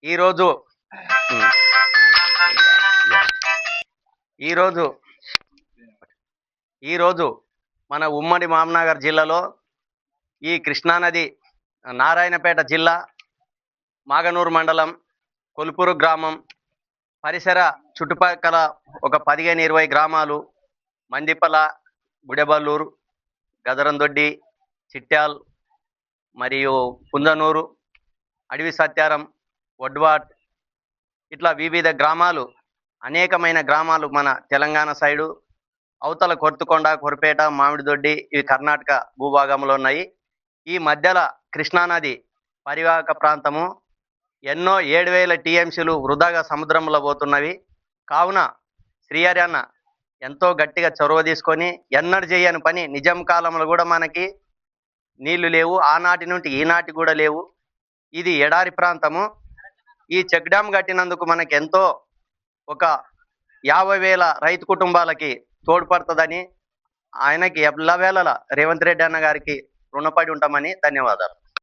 ఈరోజు ఈరోజు ఈరోజు మన ఉమ్మడి మామనగర్ జిల్లాలో ఈ కృష్ణానది నారాయణపేట జిల్లా మాగనూరు మండలం కొల్పూరు గ్రామం పరిసర చుట్టుపక్కల ఒక 15-20 గ్రామాలు మందిపల, గుడెబల్లూరు, గదరందొడ్డి, చిట్యాల్ మరియు పుందనూరు, అడవి సత్యారం, వడ్వాట్ ఇట్లా వివిధ గ్రామాలు, అనేకమైన గ్రామాలు మన తెలంగాణ సైడు అవతల కొర్తుకొండ, కొరపేట, మామిడిదొడ్డి ఇవి కర్ణాటక భూభాగంలో ఉన్నాయి. ఈ మధ్యలో కృష్ణానది పరివాహక ప్రాంతము ఎన్నో 7,000 టీఎంసీలు వృధాగా సముద్రంలో పోతున్నవి. కావున శ్రీహరి అన్న ఎంతో గట్టిగా చొరవ తీసుకొని ఎన్నడూ చేయని పని, నిజాం కాలంలో కూడా మనకి నీళ్లు లేవు, ఆనాటి నుండి ఈనాటి కూడా లేవు. ఇది ఎడారి ప్రాంతము. ఈ చెక్ డ్యామ్ కట్టినందుకు మనకి ఎంతో ఒక 50,000 రైతు కుటుంబాలకి తోడ్పడుతుందని ఆయనకి ఎల్లవేళలా రేవంత్ రెడ్డి అన్న గారికి రుణపడి ఉంటామని. ధన్యవాదాలు.